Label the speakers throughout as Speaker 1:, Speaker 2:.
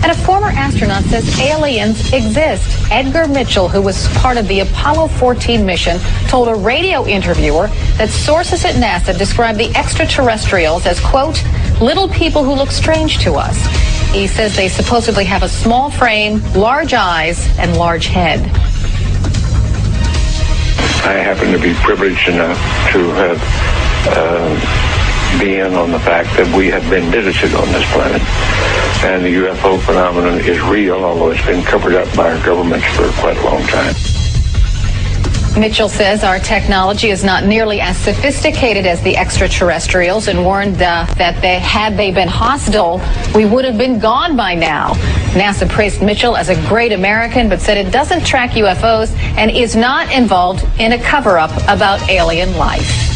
Speaker 1: And a former astronaut says aliens exist. Edgar Mitchell, who was part of the Apollo 14 mission, told a radio interviewer that sources at NASA describe the extraterrestrials as, quote, little people who look strange to us. He says they supposedly have a small frame, large eyes, and large head.
Speaker 2: I happen to be privileged enough to have been on the fact that we have been visited on this planet. And the UFO phenomenon is real, although it's been covered up by our governments for quite a long time.
Speaker 1: Mitchell says our technology is not nearly as sophisticated as the extraterrestrials and warned that had they been hostile, we would have been gone by now. NASA praised Mitchell as a great American, but said it doesn't track UFOs and is not involved in a cover-up about alien life.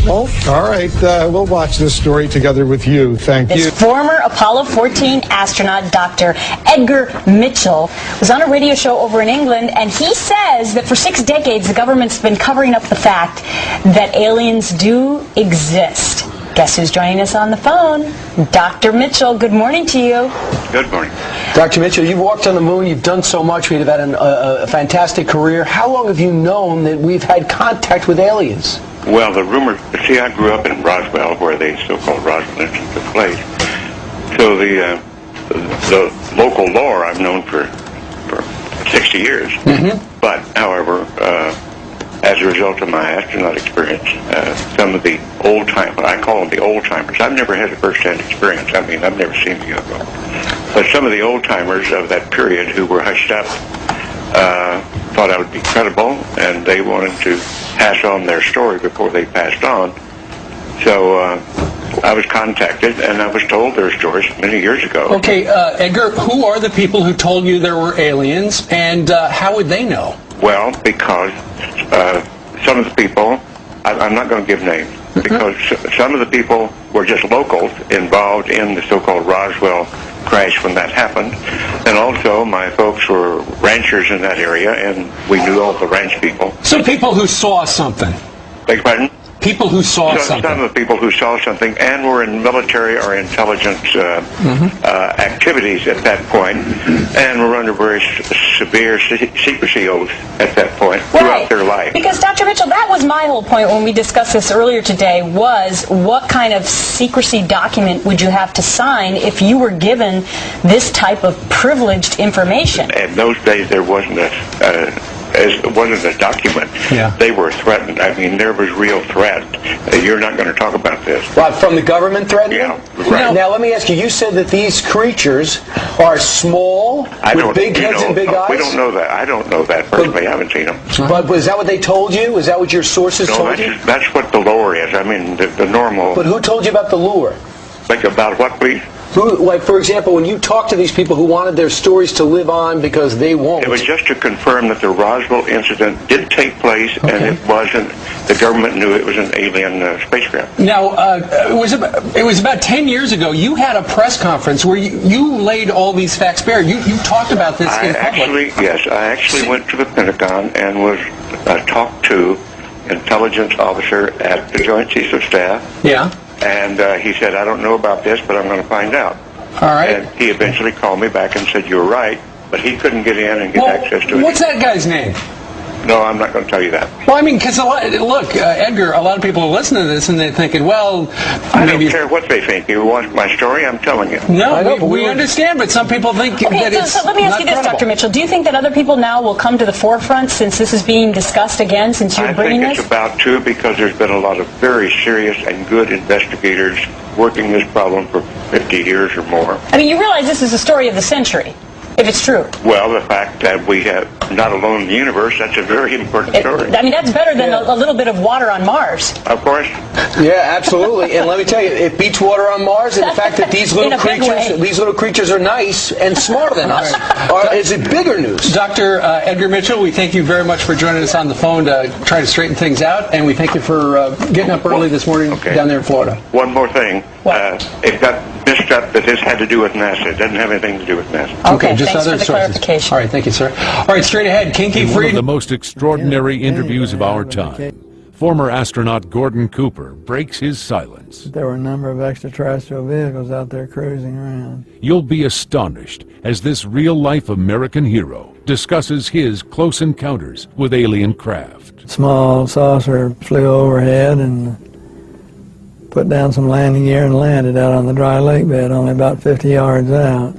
Speaker 1: Wolf?
Speaker 3: All right, we'll watch this story together with you. Thank you.
Speaker 4: Former Apollo 14 astronaut Dr. Edgar Mitchell was on a radio show over in England, and he says that for 6 decades the government's been covering up the fact that aliens do exist. Guess who's joining us on the phone? Dr. Mitchell, good morning to you.
Speaker 5: Good morning.
Speaker 6: Dr. Mitchell, you've walked on the moon, you've done so much, you've had a fantastic career. How long have you known that we've had contact with aliens?
Speaker 5: Well, the rumor, see, I grew up in Roswell, where the so-called Roswell incident took place. So the local lore I've known for 60 years. Mm-hmm. But, however, as a result of my astronaut experience, some of the old-timers, I call them the old-timers. I've never had a first-hand experience. I mean, I've never seen the UFO. But some of the old-timers of that period who were hushed up thought I would be credible, and they wanted to pass on their story before they passed on. So I was contacted, and I was told their stories many years ago.
Speaker 7: Okay, Edgar, who are the people who told you there were aliens, and how would they know?
Speaker 5: Well, because some of the people, I'm not going to give names, because some of the people were just locals involved in the so-called Roswell crash when that happened. And also, my folks were ranchers in that area, and we knew all the ranch people.
Speaker 7: So people who saw something.
Speaker 5: Beg your pardon?
Speaker 7: People who saw something.
Speaker 5: Some of the people who saw something and were in military or intelligence activities at that point, and were under very severe secrecy oaths at that point throughout their life.
Speaker 4: Because, Dr. Mitchell, that was my whole point when we discussed this earlier today, was what kind of secrecy document would you have to sign if you were given this type of privileged information?
Speaker 5: In those days, there wasn't it wasn't a document.
Speaker 7: Yeah.
Speaker 5: They were threatened. I mean, there was real threat. You're not going to talk about this.
Speaker 6: What, from the government threatening?
Speaker 5: Yeah, right.
Speaker 6: Now, let me ask you, you said that these creatures are small, with big heads and big eyes?
Speaker 5: We don't know that. I don't know that personally. I haven't seen them.
Speaker 6: But is that what they told you? Is that what your sources told you?
Speaker 5: That's what the lore is. I mean, the normal...
Speaker 6: But who told you about the lure?
Speaker 5: Like about what, please?
Speaker 6: Like, for example, when you talk to these people who wanted their stories to live on because they won't.
Speaker 5: It was just to confirm that the Roswell incident did take place, and it wasn't, the government knew it was an alien spacecraft.
Speaker 7: Now, it was about 10 years ago, you had a press conference where you laid all these facts bare. You talked about this in public.
Speaker 5: I actually went to the Pentagon and was talked to intelligence officer at the Joint Chiefs of Staff.
Speaker 7: Yeah.
Speaker 5: And he said, I don't know about this, but I'm going to find out.
Speaker 7: All right.
Speaker 5: And he eventually called me back and said, you're right, but he couldn't get in and get access to it.
Speaker 7: What's that guy's name?
Speaker 5: No, I'm not going to tell you that.
Speaker 7: Well, I mean, because look, Edgar, a lot of people are listening to this and they're thinking, well,
Speaker 5: I don't care what they think. You want my story? I'm telling you.
Speaker 7: No, we understand, but some people think that it's
Speaker 4: so let me ask you this,
Speaker 7: credible.
Speaker 4: Dr. Mitchell. Do you think that other people now will come to the forefront since this is being discussed again, since you're bringing this?
Speaker 5: I think it's about to, because there's been a lot of very serious and good investigators working this problem for 50 years or more.
Speaker 4: I mean, you realize this is the story of the century, if it's true.
Speaker 5: Well, the fact that we have not alone in the universe, that's a very important story.
Speaker 4: I mean, that's better than a little bit of water on Mars.
Speaker 5: Of course.
Speaker 6: Yeah, absolutely. And let me tell you, it beats water on Mars, and the fact that these little creatures are nice and smarter than us is it bigger news.
Speaker 7: Dr. Edgar Mitchell, we thank you very much for joining us on the phone to try to straighten things out, and we thank you for getting up early this morning down there in Florida.
Speaker 5: One more thing. It got mixed up that this had to do with NASA. It doesn't have anything to do with NASA.
Speaker 7: Okay, just
Speaker 4: thanks
Speaker 7: other
Speaker 4: for the
Speaker 7: sources.
Speaker 4: clarification.
Speaker 7: All right, thank you, sir. All right, straight ahead, Kinky
Speaker 8: One
Speaker 7: Freedom.
Speaker 8: of the most extraordinary interviews of our time. former astronaut Gordon Cooper breaks his silence.
Speaker 9: There were a number of extraterrestrial vehicles out there cruising around.
Speaker 8: You'll be astonished as this real-life American hero discusses his close encounters with alien craft.
Speaker 9: Small saucer flew overhead and put down some landing gear and landed out on the dry lake bed only about 50 yards out.